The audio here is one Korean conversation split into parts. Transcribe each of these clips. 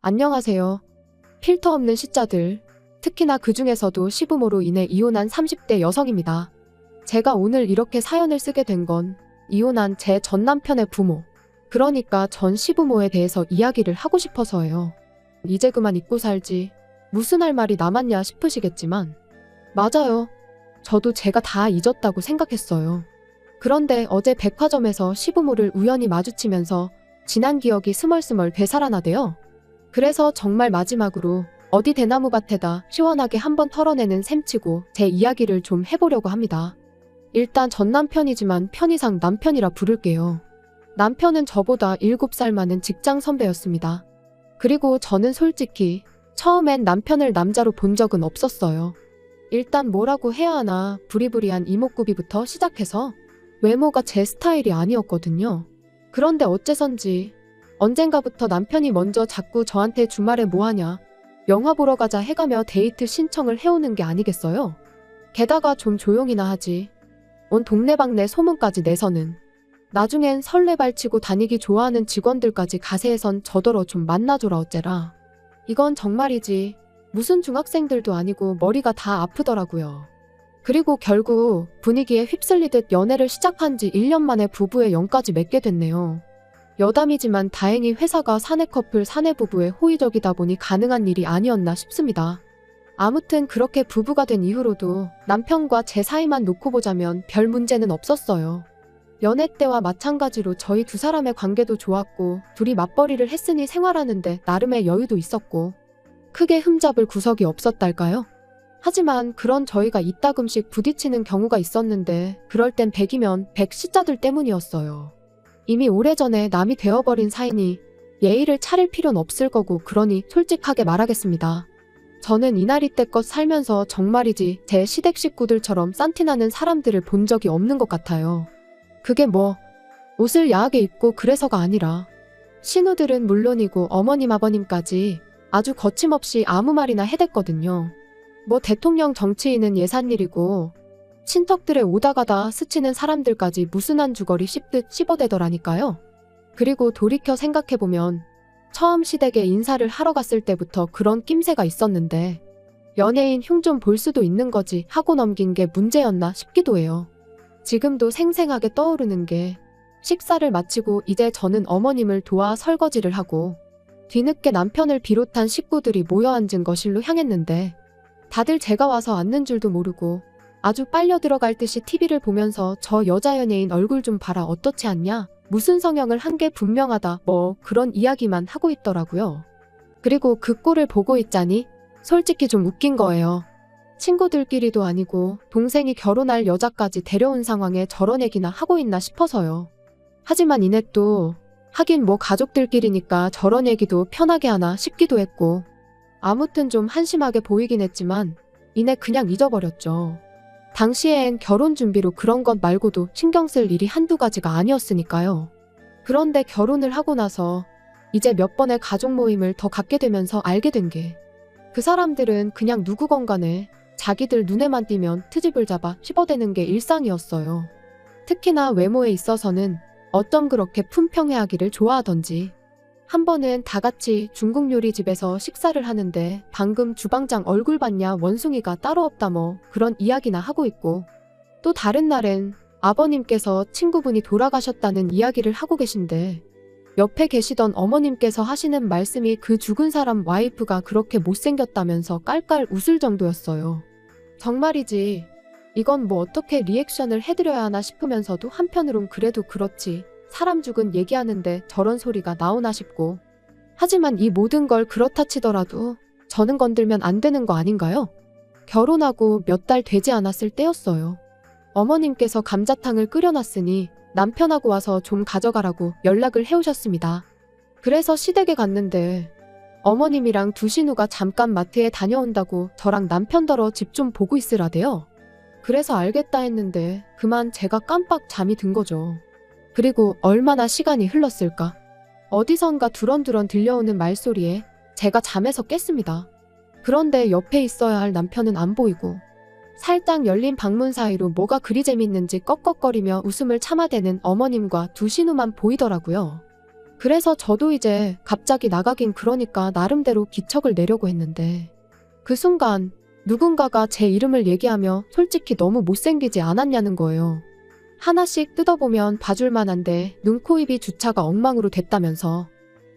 안녕하세요. 필터 없는 시짜들, 특히나 그 중에서도 시부모로 인해 이혼한 30대 여성입니다. 제가 오늘 이렇게 사연을 쓰게 된 건 이혼한 제 전 남편의 부모, 그러니까 전 시부모에 대해서 이야기를 하고 싶어서예요. 이제 그만 잊고 살지, 무슨 할 말이 남았냐 싶으시겠지만, 맞아요. 저도 제가 다 잊었다고 생각했어요. 그런데 어제 백화점에서 시부모를 우연히 마주치면서 지난 기억이 스멀스멀 되살아나대요. 그래서 정말 마지막으로 어디 대나무밭에다 시원하게 한번 털어내는 셈치고 제 이야기를 좀 해보려고 합니다. 일단 전 남편이지만 편의상 남편이라 부를게요. 남편은 저보다 7살 많은 직장 선배였습니다. 그리고 저는 솔직히 처음엔 남편을 남자로 본 적은 없었어요. 일단 뭐라고 해야 하나 부리부리한 이목구비부터 시작해서 외모가 제 스타일이 아니었거든요. 그런데 어째선지 언젠가부터 남편이 먼저 자꾸 저한테 주말에 뭐하냐, 영화 보러 가자 해가며 데이트 신청을 해오는 게 아니겠어요? 게다가 좀 조용히나 하지, 온 동네방네 소문까지 내서는 나중엔 설레발치고 다니기 좋아하는 직원들까지 가세해선 저더러 좀 만나줘라 어째라. 이건 정말이지 무슨 중학생들도 아니고 머리가 다 아프더라고요. 그리고 결국 분위기에 휩쓸리듯 연애를 시작한 지 1년 만에 부부의 영까지 맺게 됐네요. 여담이지만 다행히 회사가 사내 커플 사내 부부에 호의적이다 보니 가능한 일이 아니었나 싶습니다. 아무튼 그렇게 부부가 된 이후로도 남편과 제 사이만 놓고 보자면 별 문제는 없었어요. 연애 때와 마찬가지로 저희 두 사람의 관계도 좋았고 둘이 맞벌이를 했으니 생활하는데 나름의 여유도 있었고 크게 흠잡을 구석이 없었달까요? 하지만 그런 저희가 이따금씩 부딪히는 경우가 있었는데 그럴 땐 100이면 100 시자들 때문이었어요. 이미 오래전에 남이 되어버린 사이니 예의를 차릴 필요는 없을 거고 그러니 솔직하게 말하겠습니다. 저는 이날이 때껏 살면서 정말이지 제 시댁 식구들처럼 싼티나는 사람들을 본 적이 없는 것 같아요. 그게 뭐 옷을 야하게 입고 그래서가 아니라 신우들은 물론이고 어머님 아버님까지 아주 거침없이 아무 말이나 해댔거든요. 뭐 대통령 정치인은 예산일이고 친척들의 오다가다 스치는 사람들까지 무슨 한 주거리 씹듯 씹어대더라니까요. 그리고 돌이켜 생각해보면 처음 시댁에 인사를 하러 갔을 때부터 그런 낌새가 있었는데 연예인 흉 좀 볼 수도 있는 거지 하고 넘긴 게 문제였나 싶기도 해요. 지금도 생생하게 떠오르는 게 식사를 마치고 이제 저는 어머님을 도와 설거지를 하고 뒤늦게 남편을 비롯한 식구들이 모여 앉은 거실로 향했는데 다들 제가 와서 앉는 줄도 모르고 아주 빨려 들어갈 듯이 TV를 보면서 저 여자 연예인 얼굴 좀 봐라 어떻지 않냐, 무슨 성형을 한 게 분명하다 뭐 그런 이야기만 하고 있더라고요. 그리고 그 꼴을 보고 있자니 솔직히 좀 웃긴 거예요. 친구들끼리도 아니고 동생이 결혼할 여자까지 데려온 상황에 저런 얘기나 하고 있나 싶어서요. 하지만 이내 또 하긴 뭐 가족들끼리니까 저런 얘기도 편하게 하나 싶기도 했고 아무튼 좀 한심하게 보이긴 했지만 이내 그냥 잊어버렸죠. 당시엔 결혼 준비로 그런 것 말고도 신경 쓸 일이 한두 가지가 아니었으니까요. 그런데 결혼을 하고 나서 이제 몇 번의 가족 모임을 더 갖게 되면서 알게 된 게 그 사람들은 그냥 누구건 간에 자기들 눈에만 띄면 트집을 잡아 씹어대는 게 일상이었어요. 특히나 외모에 있어서는 어쩜 그렇게 품평회하기를 좋아하던지. 한 번은 다 같이 중국 요리집에서 식사를 하는데 방금 주방장 얼굴 봤냐 원숭이가 따로 없다 뭐 그런 이야기나 하고 있고 또 다른 날엔 아버님께서 친구분이 돌아가셨다는 이야기를 하고 계신데 옆에 계시던 어머님께서 하시는 말씀이 그 죽은 사람 와이프가 그렇게 못생겼다면서 깔깔 웃을 정도였어요. 정말이지 이건 뭐 어떻게 리액션을 해드려야 하나 싶으면서도 한편으론 그래도 그렇지 사람 죽은 얘기하는데 저런 소리가 나오나 싶고 하지만 이 모든 걸 그렇다 치더라도 저는 건들면 안 되는 거 아닌가요? 결혼하고 몇 달 되지 않았을 때였어요. 어머님께서 감자탕을 끓여놨으니 남편하고 와서 좀 가져가라고 연락을 해오셨습니다. 그래서 시댁에 갔는데 어머님이랑 두 신우가 잠깐 마트에 다녀온다고 저랑 남편더러 집 좀 보고 있으라대요. 그래서 알겠다 했는데 그만 제가 깜빡 잠이 든 거죠. 그리고 얼마나 시간이 흘렀을까? 어디선가 두런두런 들려오는 말소리에 제가 잠에서 깼습니다. 그런데 옆에 있어야 할 남편은 안 보이고 살짝 열린 방문 사이로 뭐가 그리 재밌는지 꺽꺽거리며 웃음을 참아대는 어머님과 두 신우만 보이더라고요. 그래서 저도 이제 갑자기 나가긴 그러니까 나름대로 기척을 내려고 했는데 그 순간 누군가가 제 이름을 얘기하며 솔직히 너무 못생기지 않았냐는 거예요. 하나씩 뜯어보면 봐줄 만한데 눈, 코, 입이 주차가 엉망으로 됐다면서.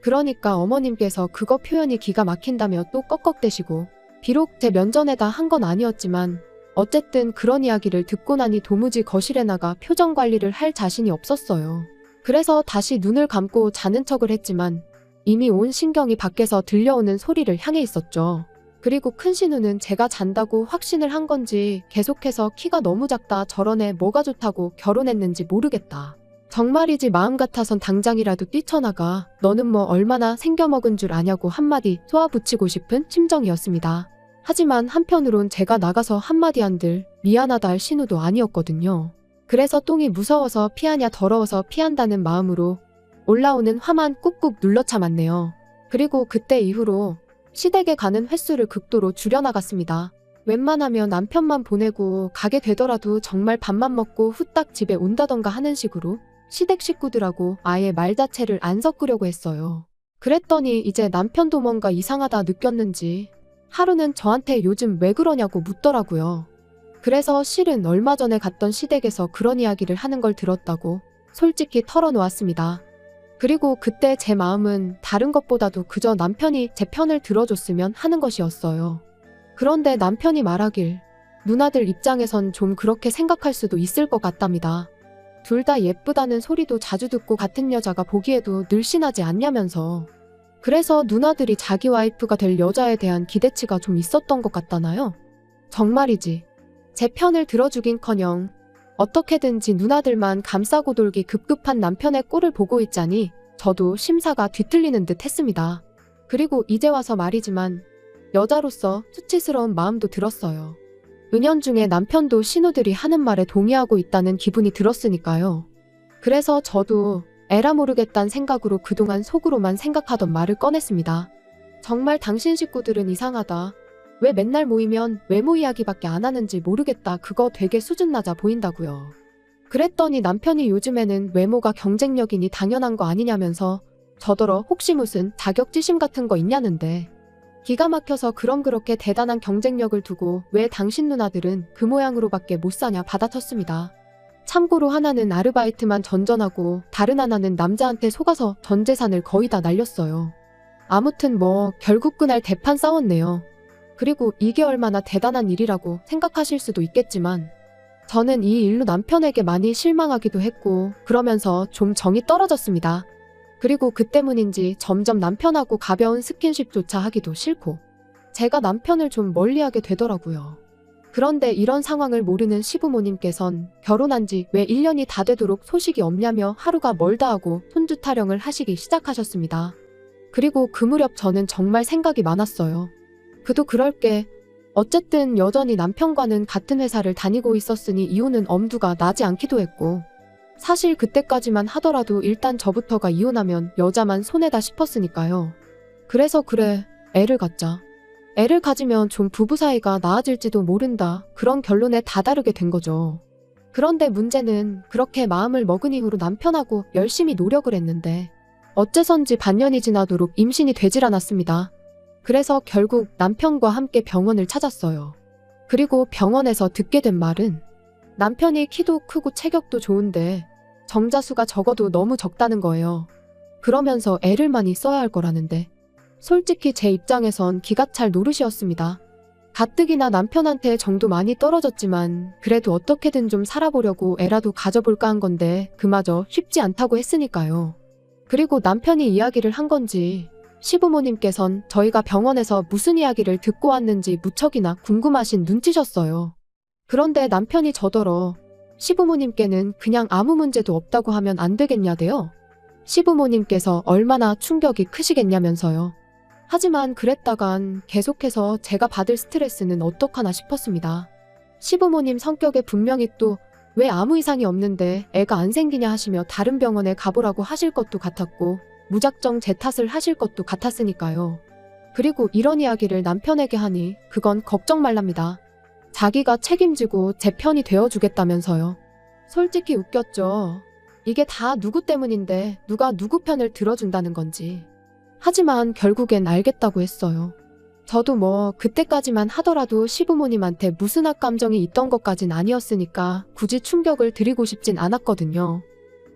그러니까 어머님께서 그거 표현이 기가 막힌다며 또 꺽꺽대시고, 비록 제 면전에다 한 건 아니었지만 어쨌든 그런 이야기를 듣고 나니 도무지 거실에 나가 표정 관리를 할 자신이 없었어요. 그래서 다시 눈을 감고 자는 척을 했지만 이미 온 신경이 밖에서 들려오는 소리를 향해 있었죠. 그리고 큰 신우는 제가 잔다고 확신을 한 건지 계속해서 키가 너무 작다, 저런 애 뭐가 좋다고 결혼했는지 모르겠다. 정말이지 마음 같아선 당장이라도 뛰쳐나가, 너는 뭐 얼마나 생겨먹은 줄 아냐고 한마디 쏘아붙이고 싶은 심정이었습니다. 하지만 한편으론 제가 나가서 한마디 한들 미안하다 할 신우도 아니었거든요. 그래서 똥이 무서워서 피하냐 더러워서 피한다는 마음으로 올라오는 화만 꾹꾹 눌러 참았네요. 그리고 그때 이후로 시댁에 가는 횟수를 극도로 줄여나갔습니다. 웬만하면 남편만 보내고 가게 되더라도 정말 밥만 먹고 후딱 집에 온다던가 하는 식으로 시댁 식구들하고 아예 말 자체를 안 섞으려고 했어요. 그랬더니 이제 남편도 뭔가 이상하다 느꼈는지 하루는 저한테 요즘 왜 그러냐고 묻더라고요. 그래서 실은 얼마 전에 갔던 시댁에서 그런 이야기를 하는 걸 들었다고 솔직히 털어놓았습니다. 그리고 그때 제 마음은 다른 것보다도 그저 남편이 제 편을 들어줬으면 하는 것이었어요. 그런데 남편이 말하길 누나들 입장에선 좀 그렇게 생각할 수도 있을 것 같답니다. 둘 다 예쁘다는 소리도 자주 듣고 같은 여자가 보기에도 늘씬하지 않냐면서. 그래서 누나들이 자기 와이프가 될 여자에 대한 기대치가 좀 있었던 것 같다나요? 정말이지. 제 편을 들어주긴커녕 어떻게든지 누나들만 감싸고 돌기 급급한 남편의 꼴을 보고 있자니 저도 심사가 뒤틀리는 듯 했습니다. 그리고 이제 와서 말이지만 여자로서 수치스러운 마음도 들었어요. 은연중에 남편도 신우들이 하는 말에 동의하고 있다는 기분이 들었으니까요. 그래서 저도 에라 모르겠다는 생각으로 그동안 속으로만 생각하던 말을 꺼냈습니다. 정말 당신 식구들은 이상하다. 왜 맨날 모이면 외모 이야기밖에 안 하는지 모르겠다. 그거 되게 수준 낮아 보인다고요. 그랬더니 남편이 요즘에는 외모가 경쟁력이니 당연한 거 아니냐면서 저더러 혹시 무슨 자격지심 같은 거 있냐는데 기가 막혀서 그럼 그렇게 대단한 경쟁력을 두고 왜 당신 누나들은 그 모양으로밖에 못 사냐 받아쳤습니다. 참고로 하나는 아르바이트만 전전하고 다른 하나는 남자한테 속아서 전 재산을 거의 다 날렸어요. 아무튼 뭐 결국 그날 대판 싸웠네요. 그리고 이게 얼마나 대단한 일이라고 생각하실 수도 있겠지만 저는 이 일로 남편에게 많이 실망하기도 했고 그러면서 좀 정이 떨어졌습니다. 그리고 그 때문인지 점점 남편하고 가벼운 스킨십조차 하기도 싫고 제가 남편을 좀 멀리하게 되더라고요. 그런데 이런 상황을 모르는 시부모님께선 결혼한 지 왜 1년이 다 되도록 소식이 없냐며 하루가 멀다 하고 손주 타령을 하시기 시작하셨습니다. 그리고 그 무렵 저는 정말 생각이 많았어요. 그도 그럴 게 어쨌든 여전히 남편과는 같은 회사를 다니고 있었으니 이혼은 엄두가 나지 않기도 했고 사실 그때까지만 하더라도 일단 저부터가 이혼하면 여자만 손해다 싶었으니까요. 그래서 그래, 애를 갖자. 애를 가지면 좀 부부 사이가 나아질지도 모른다. 그런 결론에 다다르게 된 거죠. 그런데 문제는 그렇게 마음을 먹은 이후로 남편하고 열심히 노력을 했는데 어째선지 반년이 지나도록 임신이 되질 않았습니다. 그래서 결국 남편과 함께 병원을 찾았어요. 그리고 병원에서 듣게 된 말은 남편이 키도 크고 체격도 좋은데 정자수가 적어도 너무 적다는 거예요. 그러면서 애를 많이 써야 할 거라는데 솔직히 제 입장에선 기가 찰 노릇이었습니다. 가뜩이나 남편한테 정도 많이 떨어졌지만 그래도 어떻게든 좀 살아보려고 애라도 가져볼까 한 건데 그마저 쉽지 않다고 했으니까요. 그리고 남편이 이야기를 한 건지 시부모님께선 저희가 병원에서 무슨 이야기를 듣고 왔는지 무척이나 궁금하신 눈치셨어요. 그런데 남편이 저더러 시부모님께는 그냥 아무 문제도 없다고 하면 안 되겠냐대요. 시부모님께서 얼마나 충격이 크시겠냐면서요. 하지만 그랬다간 계속해서 제가 받을 스트레스는 어떡하나 싶었습니다. 시부모님 성격에 분명히 또 왜 아무 이상이 없는데 애가 안 생기냐 하시며 다른 병원에 가보라고 하실 것도 같았고 무작정 제 탓을 하실 것도 같았으니까요. 그리고 이런 이야기를 남편에게 하니 그건 걱정 말랍니다. 자기가 책임지고 제 편이 되어주겠다면서요. 솔직히 웃겼죠. 이게 다 누구 때문인데 누가 누구 편을 들어준다는 건지. 하지만 결국엔 알겠다고 했어요. 저도 뭐 그때까지만 하더라도 시부모님한테 무슨 악감정이 있던 것까진 아니었으니까 굳이 충격을 드리고 싶진 않았거든요.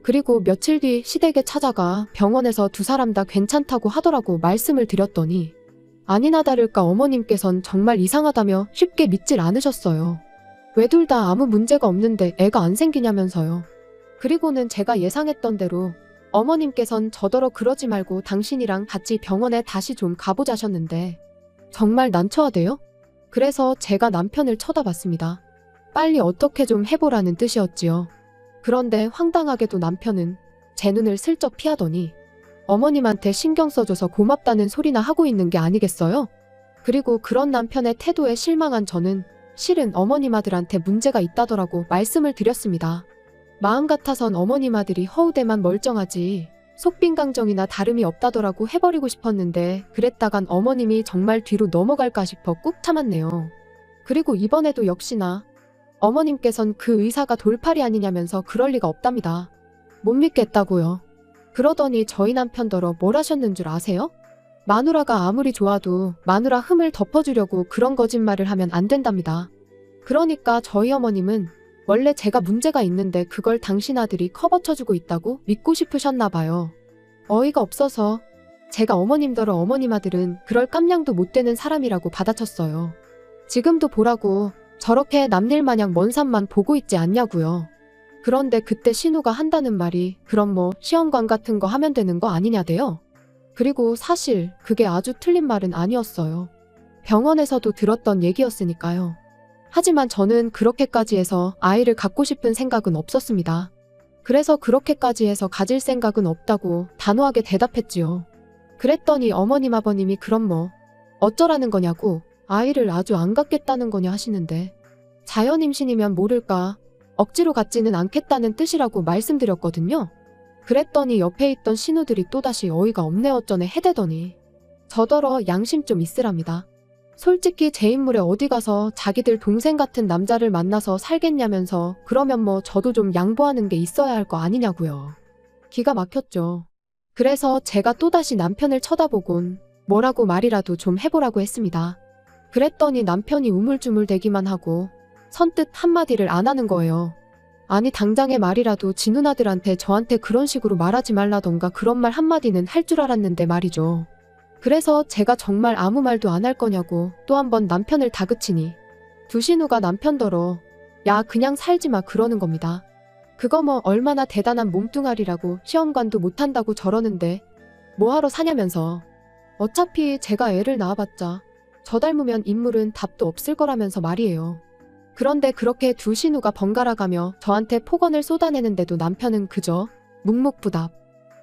그리고 며칠 뒤 시댁에 찾아가 병원에서 두 사람 다 괜찮다고 하더라고 말씀을 드렸더니 아니나 다를까 어머님께선 정말 이상하다며 쉽게 믿질 않으셨어요. 왜 둘 다 아무 문제가 없는데 애가 안 생기냐면서요. 그리고는 제가 예상했던 대로 어머님께선 저더러 그러지 말고 당신이랑 같이 병원에 다시 좀 가보자셨는데 정말 난처하대요? 그래서 제가 남편을 쳐다봤습니다. 빨리 어떻게 좀 해보라는 뜻이었지요. 그런데 황당하게도 남편은 제 눈을 슬쩍 피하더니 어머님한테 신경 써줘서 고맙다는 소리나 하고 있는 게 아니겠어요? 그리고 그런 남편의 태도에 실망한 저는 실은 어머님 아들한테 문제가 있다더라고 말씀을 드렸습니다. 마음 같아선 어머님 아들이 허우대만 멀쩡하지 속빈강정이나 다름이 없다더라고 해버리고 싶었는데 그랬다간 어머님이 정말 뒤로 넘어갈까 싶어 꾹 참았네요. 그리고 이번에도 역시나 어머님께선 그 의사가 돌팔이 아니냐면서 그럴 리가 없답니다. 못 믿겠다고요. 그러더니 저희 남편더러 뭘 하셨는 줄 아세요? 마누라가 아무리 좋아도 마누라 흠을 덮어주려고 그런 거짓말을 하면 안 된답니다. 그러니까 저희 어머님은 원래 제가 문제가 있는데 그걸 당신 아들이 커버쳐주고 있다고 믿고 싶으셨나 봐요. 어이가 없어서 제가 어머님더러 어머님 아들은 그럴 깜냥도 못 되는 사람이라고 받아쳤어요. 지금도 보라고 저렇게 남일 마냥 먼 산만 보고 있지 않냐고요. 그런데 그때 신우가 한다는 말이 그럼 뭐 시험관 같은 거 하면 되는 거 아니냐대요. 그리고 사실 그게 아주 틀린 말은 아니었어요. 병원에서도 들었던 얘기였으니까요. 하지만 저는 그렇게까지 해서 아이를 갖고 싶은 생각은 없었습니다. 그래서 그렇게까지 해서 가질 생각은 없다고 단호하게 대답했지요. 그랬더니 어머님 아버님이 그럼 뭐 어쩌라는 거냐고 아이를 아주 안 갖겠다는 거냐 하시는데 자연 임신이면 모를까 억지로 갖지는 않겠다는 뜻이라고 말씀드렸거든요. 그랬더니 옆에 있던 신우들이 또다시 어이가 없네 어쩌네 해대더니 저더러 양심 좀 있으랍니다. 솔직히 제 인물에 어디 가서 자기들 동생 같은 남자를 만나서 살겠냐면서 그러면 뭐 저도 좀 양보하는 게 있어야 할 거 아니냐고요. 기가 막혔죠. 그래서 제가 또다시 남편을 쳐다보곤 뭐라고 말이라도 좀 해보라고 했습니다. 그랬더니 남편이 우물쭈물대기만 하고 선뜻 한마디를 안 하는 거예요. 아니 당장의 말이라도 지 누나들한테 저한테 그런 식으로 말하지 말라던가 그런 말 한마디는 할 줄 알았는데 말이죠. 그래서 제가 정말 아무 말도 안 할 거냐고 또 한 번 남편을 다그치니 두 신우가 남편더러 야 그냥 살지 마 그러는 겁니다. 그거 뭐 얼마나 대단한 몸뚱아리라고 시험관도 못한다고 저러는데 뭐하러 사냐면서 어차피 제가 애를 낳아봤자 저 닮으면 인물은 답도 없을 거라면서 말이에요. 그런데 그렇게 두 신우가 번갈아가며 저한테 폭언을 쏟아내는데도 남편은 그저 묵묵부답.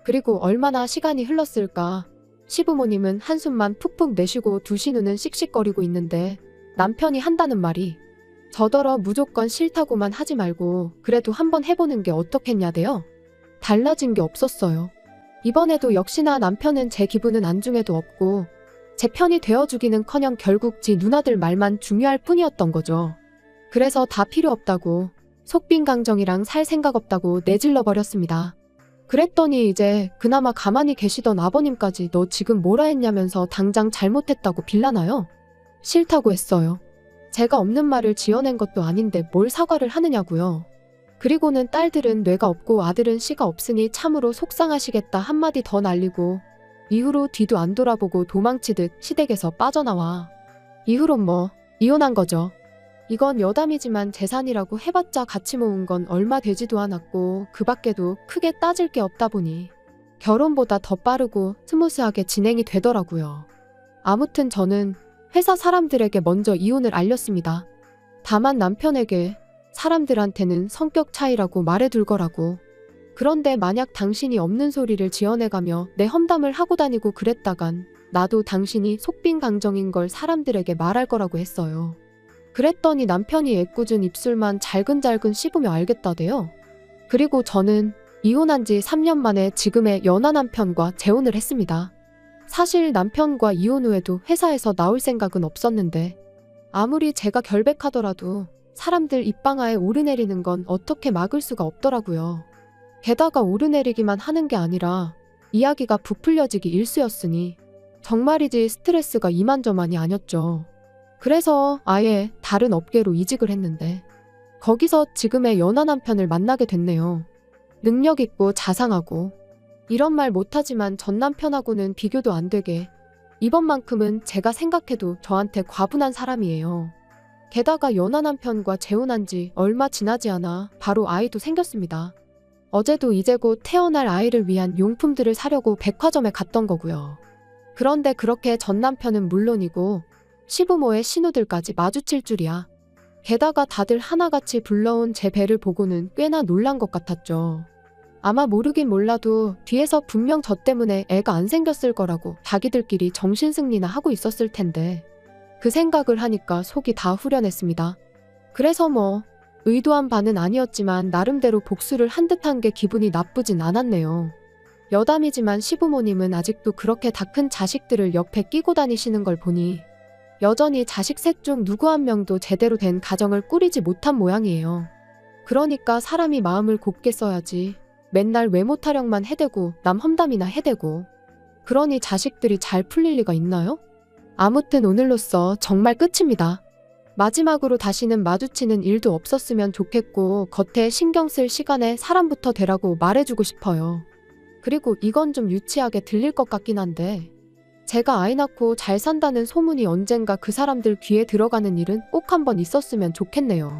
그리고 얼마나 시간이 흘렀을까. 시부모님은 한숨만 푹푹 내쉬고 두 신우는 씩씩거리고 있는데 남편이 한다는 말이 저더러 무조건 싫다고만 하지 말고 그래도 한번 해보는 게 어떻겠냐대요. 달라진 게 없었어요. 이번에도 역시나 남편은 제 기분은 안중에도 없고 제 편이 되어주기는커녕 결국 지 누나들 말만 중요할 뿐이었던 거죠. 그래서 다 필요 없다고 속빈강정이랑 살 생각 없다고 내질러 버렸습니다. 그랬더니 이제 그나마 가만히 계시던 아버님까지 너 지금 뭐라 했냐면서 당장 잘못했다고 빌라나요? 싫다고 했어요. 제가 없는 말을 지어낸 것도 아닌데 뭘 사과를 하느냐고요. 그리고는 딸들은 뇌가 없고 아들은 씨가 없으니 참으로 속상하시겠다 한마디 더 날리고 이후로 뒤도 안 돌아보고 도망치듯 시댁에서 빠져나와. 이후론 뭐 이혼한 거죠. 이건 여담이지만 재산이라고 해봤자 같이 모은 건 얼마 되지도 않았고 그 밖에도 크게 따질 게 없다 보니 결혼보다 더 빠르고 스무스하게 진행이 되더라고요. 아무튼 저는 회사 사람들에게 먼저 이혼을 알렸습니다. 다만 남편에게 사람들한테는 성격 차이라고 말해둘 거라고. 그런데 만약 당신이 없는 소리를 지어내가며 내 험담을 하고 다니고 그랬다간 나도 당신이 속빈강정인 걸 사람들에게 말할 거라고 했어요. 그랬더니 남편이 애꿎은 입술만 잘근잘근 씹으며 알겠다대요. 그리고 저는 이혼한 지 3년 만에 지금의 연하 남편과 재혼을 했습니다. 사실 남편과 이혼 후에도 회사에서 나올 생각은 없었는데 아무리 제가 결백하더라도 사람들 입방아에 오르내리는 건 어떻게 막을 수가 없더라고요. 게다가 오르내리기만 하는 게 아니라 이야기가 부풀려지기 일쑤였으니 정말이지 스트레스가 이만저만이 아니었죠. 그래서 아예 다른 업계로 이직을 했는데 거기서 지금의 연하 남편을 만나게 됐네요. 능력 있고 자상하고 이런 말 못하지만 전 남편하고는 비교도 안 되게 이번만큼은 제가 생각해도 저한테 과분한 사람이에요. 게다가 연하 남편과 재혼한 지 얼마 지나지 않아 바로 아이도 생겼습니다. 어제도 이제 곧 태어날 아이를 위한 용품들을 사려고 백화점에 갔던 거고요. 그런데 그렇게 전 남편은 물론이고 시부모의 신우들까지 마주칠 줄이야. 게다가 다들 하나같이 불러온 제 배를 보고는 꽤나 놀란 것 같았죠. 아마 모르긴 몰라도 뒤에서 분명 저 때문에 애가 안 생겼을 거라고 자기들끼리 정신승리나 하고 있었을 텐데 그 생각을 하니까 속이 다 후련했습니다. 그래서 의도한 바는 아니었지만 나름대로 복수를 한 듯한 게 기분이 나쁘진 않았네요. 여담이지만 시부모님은 아직도 그렇게 다 큰 자식들을 옆에 끼고 다니시는 걸 보니 여전히 자식 셋 중 누구 한 명도 제대로 된 가정을 꾸리지 못한 모양이에요. 그러니까 사람이 마음을 곱게 써야지 맨날 외모 타령만 해대고 남 험담이나 해대고 그러니 자식들이 잘 풀릴 리가 있나요? 아무튼 오늘로써 정말 끝입니다. 마지막으로 다시는 마주치는 일도 없었으면 좋겠고 겉에 신경 쓸 시간에 사람부터 되라고 말해주고 싶어요. 그리고 이건 좀 유치하게 들릴 것 같긴 한데 제가 아이 낳고 잘 산다는 소문이 언젠가 그 사람들 귀에 들어가는 일은 꼭 한번 있었으면 좋겠네요.